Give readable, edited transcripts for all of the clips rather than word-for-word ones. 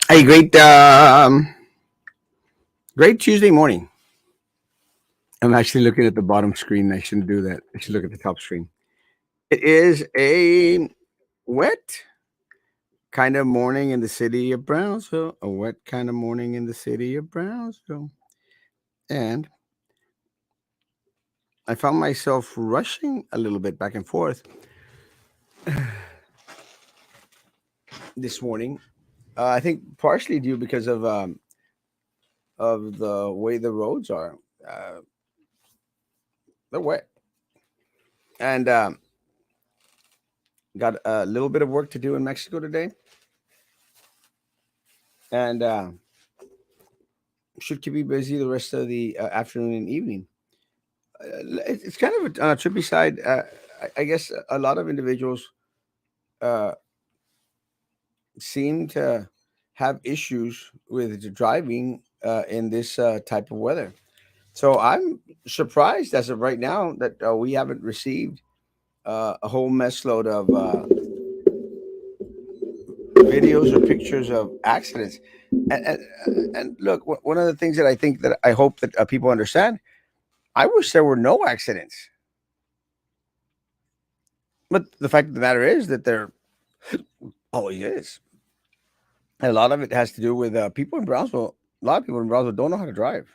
Hey, great Tuesday morning. I'm actually looking at the bottom screen. I shouldn't do that. I should look at the top screen. It is a wet kind of morning in the city of Brownsville. A wet kind of morning in the city of Brownsville. And I found myself rushing a little bit back and forth this morning. I think partially due because of the way the roads are. Uh, they're wet, and got a little bit of work to do in Mexico today, and should keep me busy the rest of the afternoon and evening. It's kind of on a trippy side. I guess a lot of individuals uh, seem to have issues with driving in this type of weather. So I'm surprised as of right now that we haven't received a whole mess load of videos or pictures of accidents. And look, one of the things that I think that I hope that people understand, I wish there were no accidents. But the fact of the matter is that there always is. And a lot of it has to do with people in Brownsville. A lot of people in Brownsville don't know how to drive.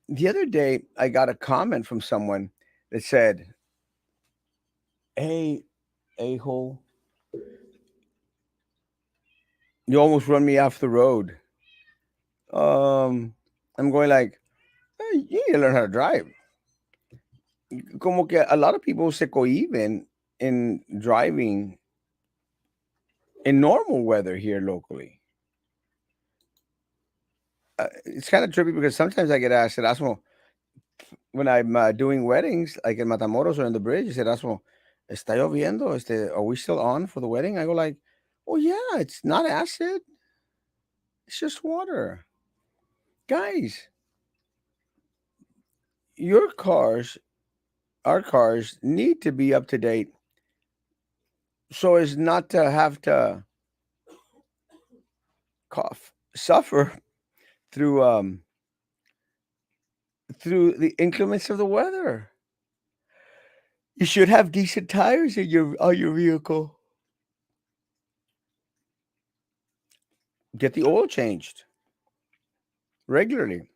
The other day, I got a comment from someone that said, "Hey, a hole, you almost run me off the road." Um, I'm going like, hey, you need to learn how to drive. Como que a lot of people se cohiben in driving in normal weather here locally. It's kind of trippy because sometimes I get asked, Erasmo, when I'm doing weddings, like in Matamoros or in the bridge, I said, Erasmo, está lloviendo? Are we still on for the wedding? I go like, oh yeah, it's not acid. It's just water. Guys, your cars, our cars need to be up to date so as not to have to suffer through through the inclements of the weather. You should have decent tires in your on your vehicle. Get the oil changed regularly.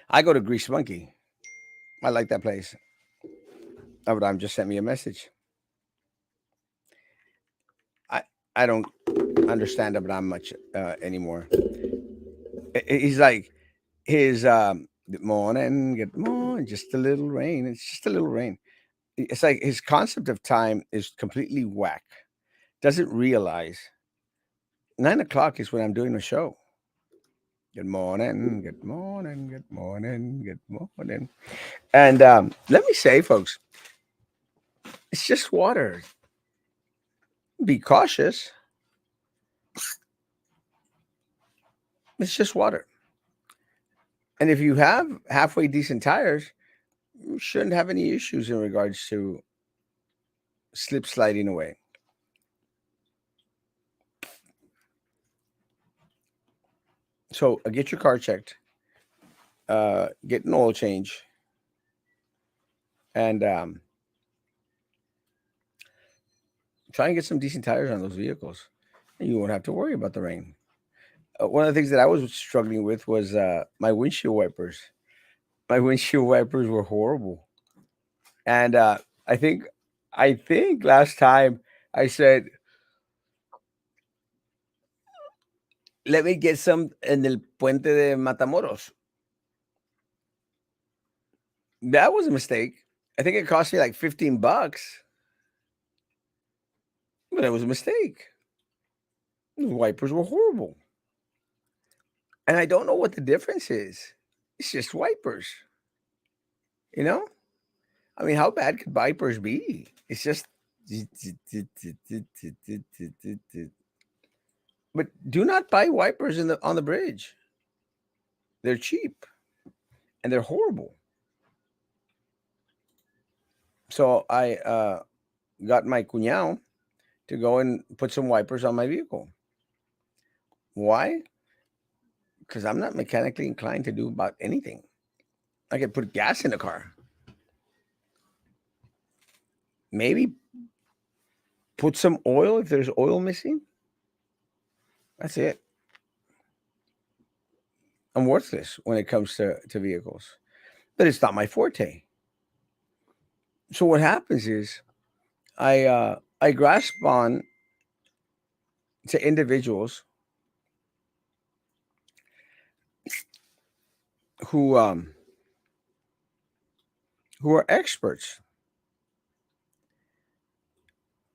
I go to Grease Monkey. I like that place. Abraham just sent me a message. I I don't understand Abraham much anymore. He's like his good morning, just a little rain. It's just a little rain. It's like his concept of time is completely whack. Doesn't realize 9 o'clock is when I'm doing the show. Good morning, good morning, good morning, good morning. And let me say, folks, it's just water. Be cautious. It's just water. And if you have halfway decent tires, you shouldn't have any issues in regards to slip sliding away. So get your car checked, get an oil change, and try and get some decent tires on those vehicles. And you won't have to worry about the rain. One of the things that I was struggling with was my windshield wipers. My windshield wipers were horrible, and I think I think last time I said, "Let me get some in el puente de Matamoros." That was a mistake. I think it cost me like $15, but it was a mistake. The wipers were horrible, and I don't know what the difference is. It's just wipers, you know. I mean, how bad could wipers be? It's just. But do not buy wipers in the on the bridge. They're cheap and they're horrible. So I got my cuñado to go and put some wipers on my vehicle. Why? Because I'm not mechanically inclined to do about anything. I could put gas in the car. Maybe put some oil if there's oil missing. That's it. I'm worthless when it comes to vehicles. But it's not my forte. So what happens is I grasp on to individuals who um who are experts,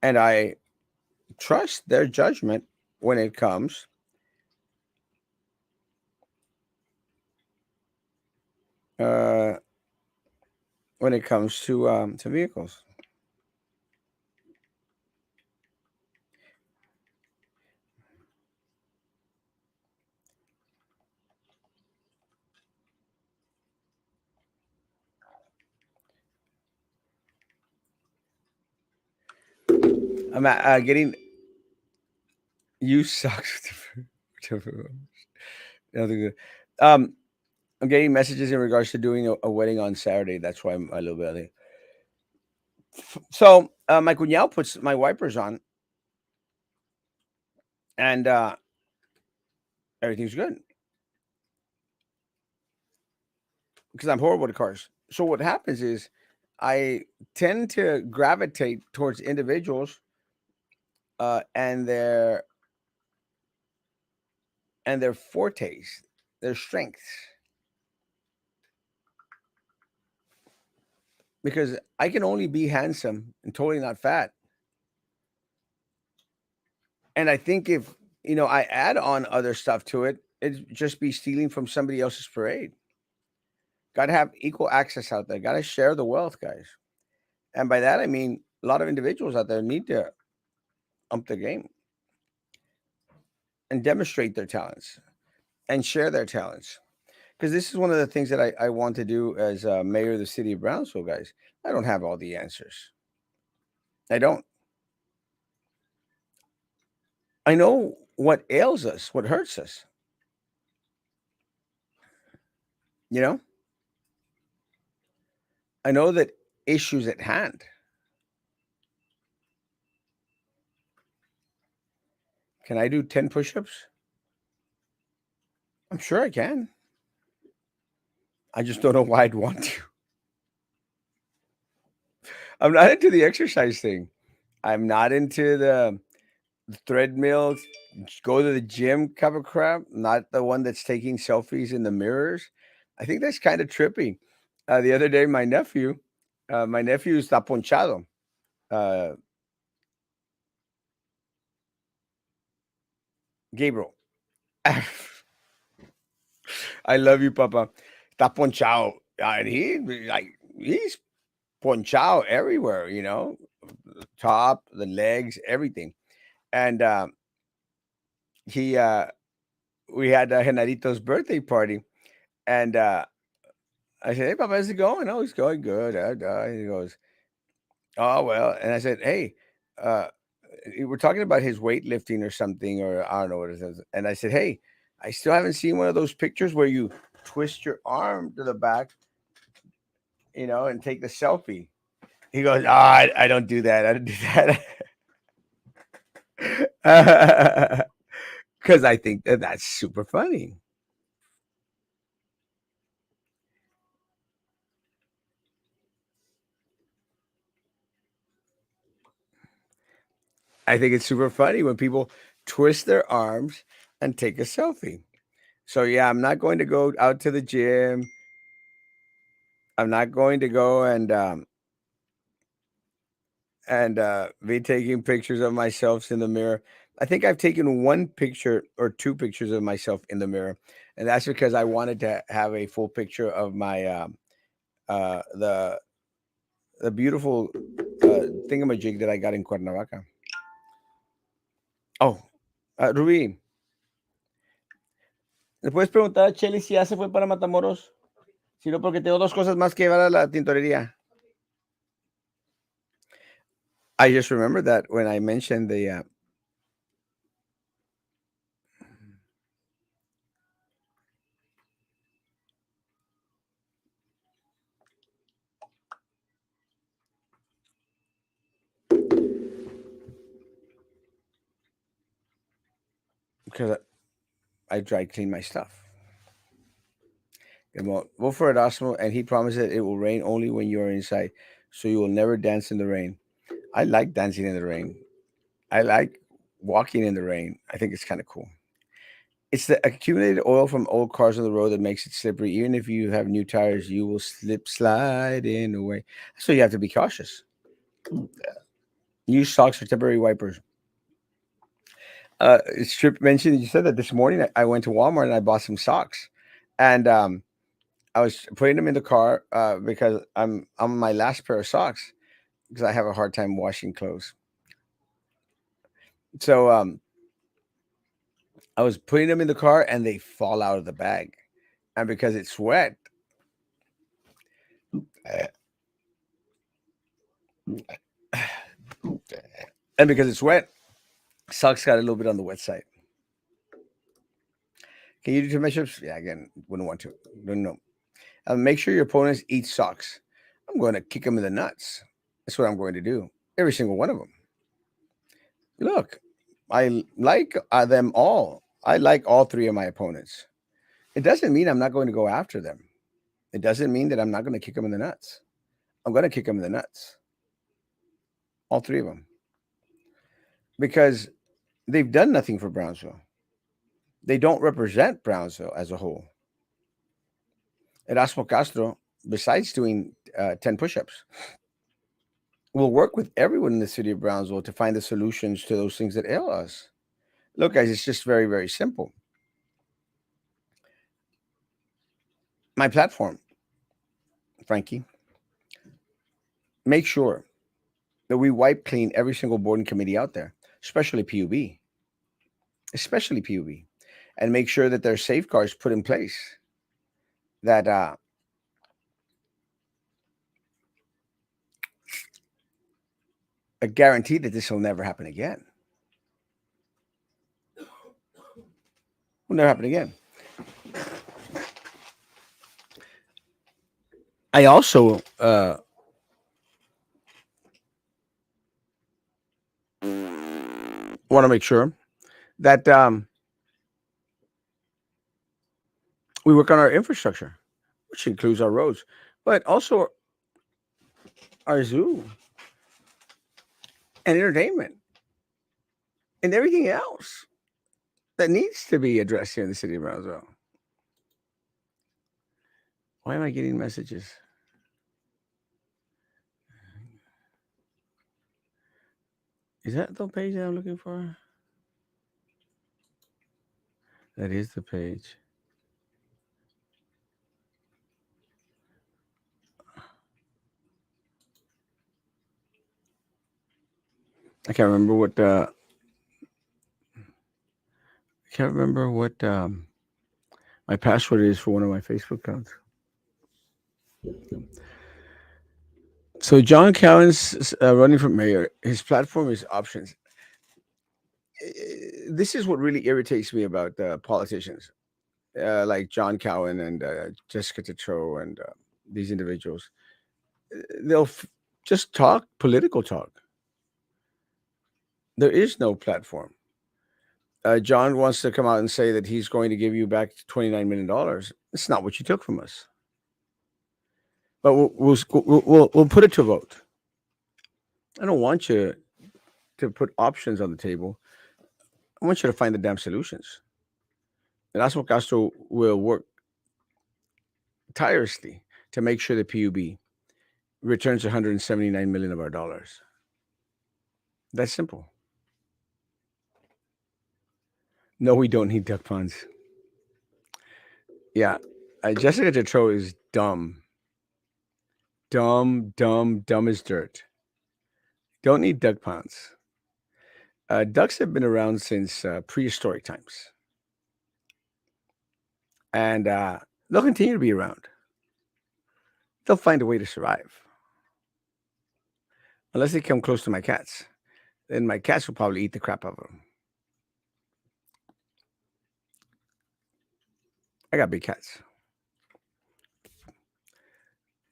and I trust their judgment when it comes uh to vehicles. I'm getting you sucks. Nothing good. Um, I'm getting messages in regards to doing a wedding on Saturday. That's why I'm a little bit late. So my cuñado puts my wipers on, and everything's good because I'm horrible at cars. So what happens is I tend to gravitate towards individuals and their fortes, their strengths, because I can only be handsome and totally not fat. And I think if I add on other stuff to it, it'd just be stealing from somebody else's parade. Got to have equal access out there. Got to share the wealth, guys. And by that I mean a lot of individuals out there need to ump the game and demonstrate their talents and share their talents. Because this is one of the things that I want to do as mayor of the city of Brownsville, guys. I don't have all the answers. I don't. I know what ails us, what hurts us. You know, I know that issues at hand. Can I do 10 push ups? I'm sure I can. I just don't know why I'd want to. I'm not into the exercise thing. I'm not into the treadmill, go to the gym type of crap. Not the one that's taking selfies in the mirrors. I think that's kind of trippy. The other day, my nephew está ponchado. Uh, Gabriel, I love you, Papa. Está ponchado, and he's ponchado everywhere. Top, the legs, everything. And he we had Genarito's birthday party, and I said, "Hey, Papa, how's it going?" "Oh, it's going good." He goes, "Oh well," and I said, "Hey, uh, we're talking about his weightlifting or something, or I don't know what it is." And I said, "Hey, I still haven't seen one of those pictures where you twist your arm to the back, and take the selfie." He goes, "Oh, I don't do that. I don't do that." Because I think that's super funny. I think it's super funny when people twist their arms and take a selfie. So yeah, I'm not going to go out to the gym. I'm not going to go and be taking pictures of myself in the mirror. I think I've taken one picture or two pictures of myself in the mirror, and that's because I wanted to have a full picture of my uh, the the beautiful thingamajig that I got in Cuernavaca. Oh, Rubí, ¿le puedes preguntar a Chelly si ya se fue para Matamoros? Si no, porque tengo dos cosas más que llevar a la tintorería. I just remember that when I mentioned the because I dry clean my stuff. And well, vote for Erasmo, and he promises it will rain only when you are inside, so you will never dance in the rain. I like dancing in the rain. I like walking in the rain. I think it's kind of cool. It's the accumulated oil from old cars on the road that makes it slippery. Even if you have new tires, you will slip, slide in away. So you have to be cautious. Use socks or temporary wipers. Strip mentioned you said that this morning. I went to Walmart and I bought some socks, and I was putting them in the car because I'm on my last pair of socks because I have a hard time washing clothes. So I was putting them in the car and they fall out of the bag, and because it's wet, uh, and because it's wet, socks got a little bit on the wet side. Can you do two measures? Yeah, again, wouldn't want to. No. Make sure your opponents eat socks. I'm going to kick them in the nuts. That's what I'm going to do. Every single one of them. Look, I like them all. I like all three of my opponents. It doesn't mean I'm not going to go after them. It doesn't mean that I'm not going to kick them in the nuts. I'm going to kick them in the nuts. All three of them. Because they've done nothing for Brownsville. They don't represent Brownsville as a whole. Erasmo Castro, besides doing 10 push ups, will work with everyone in the city of Brownsville to find the solutions to those things that ail us. Look, guys, it's just very, very simple. My platform, Frankie, make sure that we wipe clean every single board and committee out there, especially PUB, and make sure that there are safeguards put in place that a guarantee that this will never happen again. Will never happen again. I also want to make sure that we work on our infrastructure, which includes our roads, but also our zoo and entertainment and everything else that needs to be addressed here in the city of Brownsville. Why am I getting messages? Is that the page that I'm looking for? That is the page. I can't remember what my password is for one of my Facebook accounts. So John Cowan's running for mayor. His platform is options. This is what really irritates me about politicians like John Cowan and Jessica Tetro and these individuals. They'll just talk political talk. There is no platform. John wants to come out and say that he's going to give you back $29 million. It's not what you took from us. But we'll put it to a vote. I don't want you to put options on the table. I want you to find the damn solutions. Erasmo Castro will work tirelessly to make sure the PUB returns 179 million of our dollars. That's simple. No, we don't need duck funds. Yeah, Jessica Tetro is dumb, dumb as dirt. Don't need duck ponds. Ducks have been around since prehistoric times, and they'll continue to be around. They'll find a way to survive. unless they come close to my cats. Then my cats will probably eat the crap out of them. I got big cats.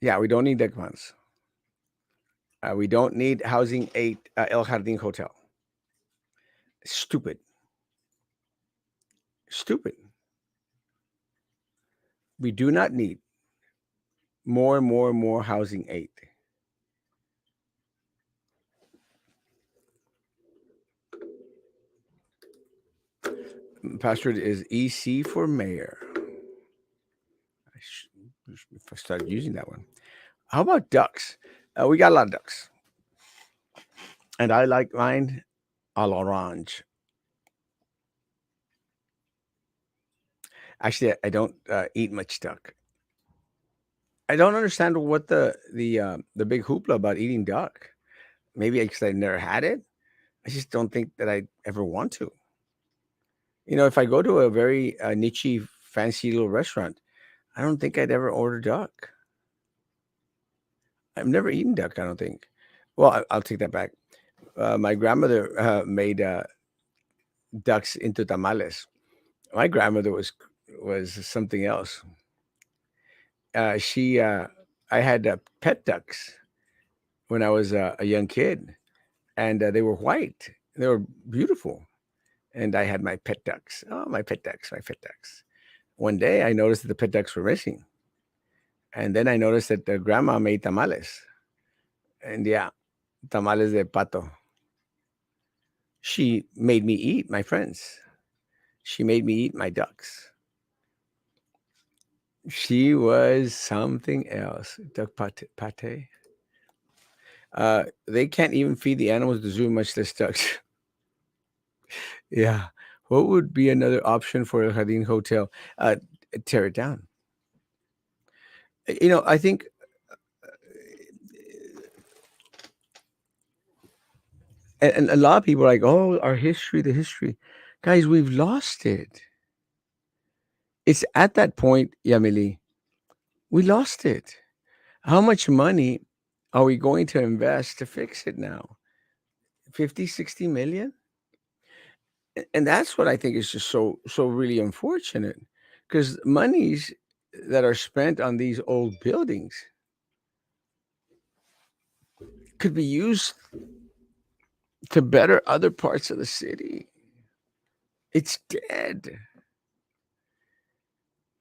Yeah, we don't need duck ponds. We don't need housing eight El Jardín Hotel. Stupid. Stupid. We do not need more and more and more housing eight. Password is EC for mayor. If I started using that one. How about ducks? We got a lot of ducks. And I like mine a l'orange. Actually, I don't eat much duck. I don't understand what the big hoopla about eating duck. Maybe because I never had it. I just don't think that I ever want to. If I go to a very niche, fancy little restaurant, I don't think I'd ever order duck. I've never eaten duck. I don't think. Well, I'll take that back. My grandmother made ducks into tamales. My grandmother was something else. She I had pet ducks when I was a young kid, and they were white. They were beautiful, and I had my pet ducks. Oh, my pet ducks, my pet ducks. One day, I noticed that the pet ducks were missing, and then I noticed that the grandma made tamales, and yeah, tamales de pato. She made me eat my friends. She made me eat my ducks. She was something else. Duck pate. They can't even feed the animals at the zoo, much less ducks. Yeah. What would be another option for El Jardín Hotel? Uh, Tear it down. I think and a lot of people are like, oh, our history, the history. Guys, we've lost it. It's at that point, Yamili, we lost it. How much money are we going to invest to fix it now? 50, 60 million? And that's what I think is just so really unfortunate, because monies that are spent on these old buildings could be used to better other parts of the city. It's dead.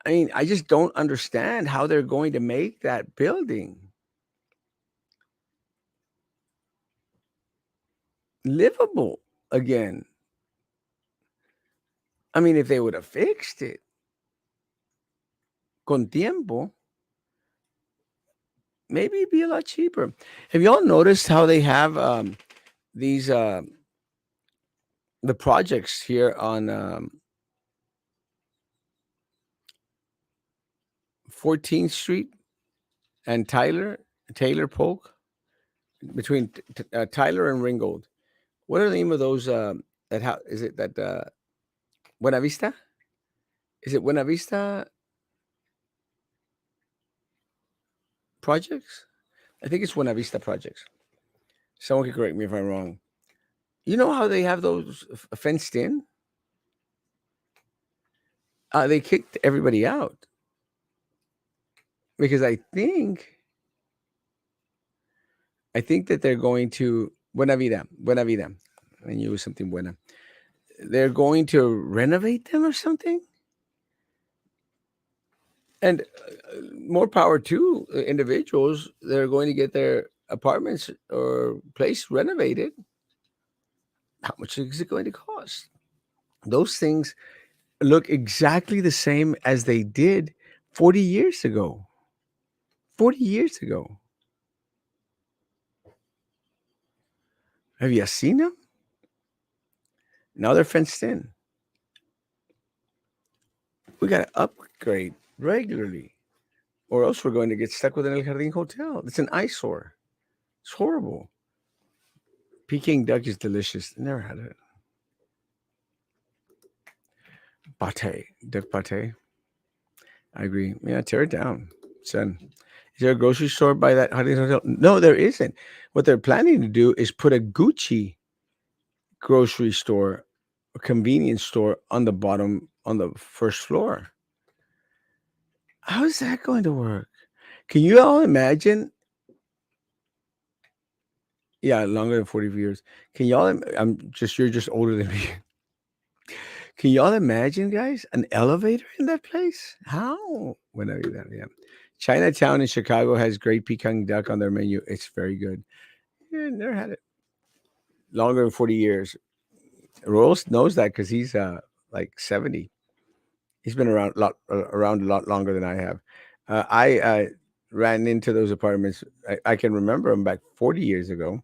I mean, I just don't understand how they're going to make that building livable again. I mean, if they would have fixed it con tiempo, maybe it'd be a lot cheaper. Have y'all noticed how they have these the projects here on 14th Street and Taylor Polk, between Tyler and Ringgold? What are the name of those? That how is it that Buena Vista? Is it Buena Vista projects? I think it's Buena Vista projects. Someone can correct me if I'm wrong. You know how they have those fenced in? They kicked everybody out because I think that they're going to Buena Vida, and use something buena. They're going to renovate them or something, and more power to individuals. They're going to get their apartments or place renovated. How much is it going to cost? Those things look exactly the same as they did 40 years ago. 40 years ago. Have you seen them? Now they're fenced in. We got to upgrade regularly, or else we're going to get stuck with an El Jardín Hotel. It's an eyesore. It's horrible. Peking duck is delicious. Never had it. Pate, duck pate. I agree. Yeah, tear it down. Son, is there a grocery store by that Huntington Hotel? No, there isn't. What they're planning to do is put a Gucci grocery store, a convenience store on the bottom, on the first floor. How is that going to work? Can you all imagine? Yeah, longer than 40 years. Can y'all? I'm just you're just older than me. Can y'all imagine, guys, an elevator in that place? How? When are you there? Yeah. Chinatown in Chicago has great pecan duck on their menu. It's very good. Yeah, never had it. Longer than 40 years. Rolls knows that because he's like 70. He's been around a lot longer than I have. I ran into those apartments. I can remember them back 40 years ago.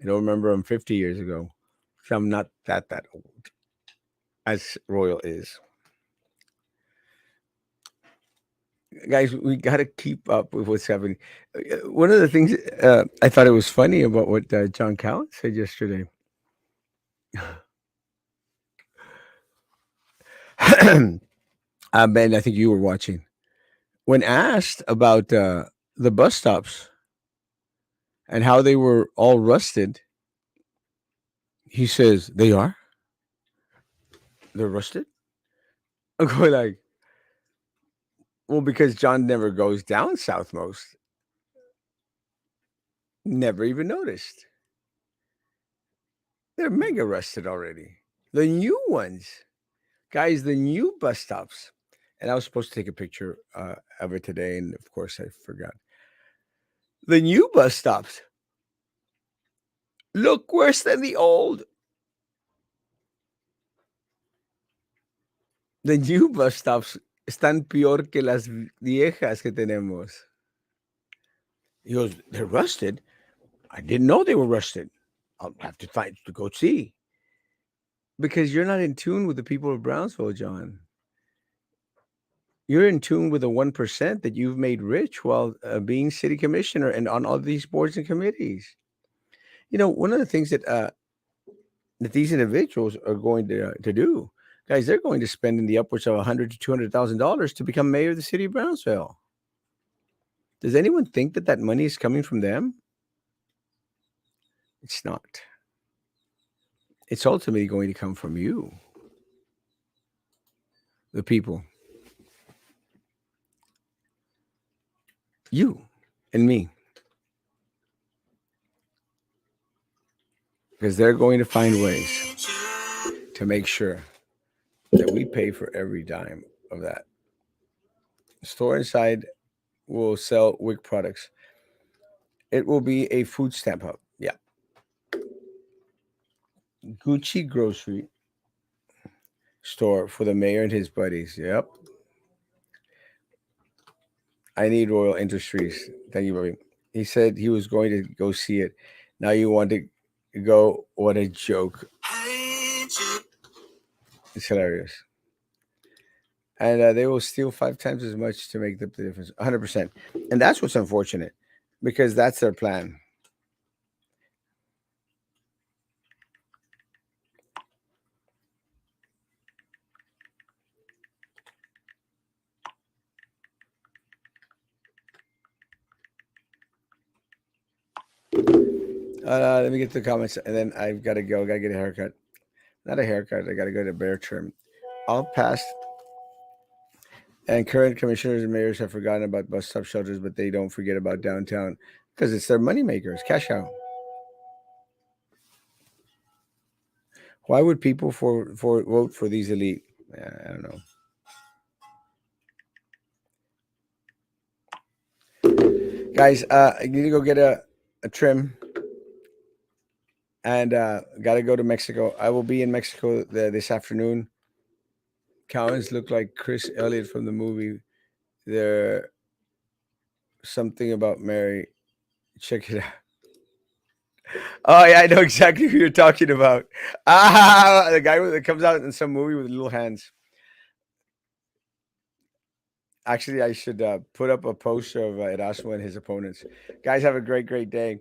I don't remember them 50 years ago. So I'm not that old as Royal is. Guys, we got to keep up with what's happening. One of the things I thought it was funny about what John Callan said yesterday. Ben, I think you were watching. When asked about the bus stops and how they were all rusted, he says, "They are? They're rusted?" I'm going like, well, because John never goes down southmost. Never even noticed. They're mega rusted already. The new ones. Guys, the new bus stops. And I was supposed to take a picture of it today, and of course I forgot. The new bus stops look worse than the old. The new bus stops están peor que las viejas que tenemos. He goes, they're rusted. I didn't know they were rusted. I'll have to find to go see. Because you're not in tune with the people of Brownsville, John. You're in tune with the 1% that you've made rich while being city commissioner and on all these boards and committees. You know, one of the things that these individuals are going to do, guys, they're going to spend in the upwards of 100 to $200,000 to become mayor of the city of Brownsville. Does anyone think that that money is coming from them? It's not. It's ultimately going to come from you, the people, you and me, because they're going to find ways to make sure that we pay for every dime of that. Store inside will sell WIC products. It will be a food stamp hub. Yeah. Gucci grocery store for the mayor and his buddies. Yep. I need Royal Industries. Thank you, Bobby. He said he was going to go see it. Now you want to go? What a joke. It's hilarious. And they will steal 5 times as much to make up the difference. 100%. And that's what's unfortunate because that's their plan. Let me get to the comments and then I've got to go. Got to get a haircut. Not a haircut. I got to go to bear trim. All past and current commissioners and mayors have forgotten about bus stop shelters, but they don't forget about downtown because it's their money makers. Cash out. Why would people for vote for these elite? I don't know. Guys, I need to go get a trim and got to go to Mexico. I will be in Mexico this afternoon. Cowens look like Chris Elliott from the movie. There something about Mary. Check it out. Oh yeah, I know exactly who you're talking about. Ah, the guy that comes out in some movie with little hands. Actually, I should put up a poster of Erasmo and his opponents. Guys, have a great day.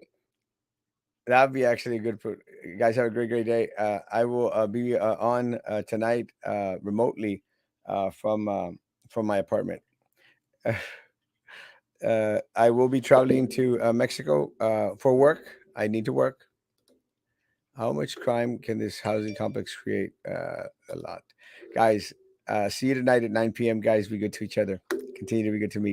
That'd be actually a good. Guys, have a great day. I will be on tonight remotely from my apartment. I will be traveling to Mexico for work. I need to work. How much crime can this housing complex create? A lot. Guys, see you tonight at 9 p.m. Guys, be good to each other. Continue to be good to me.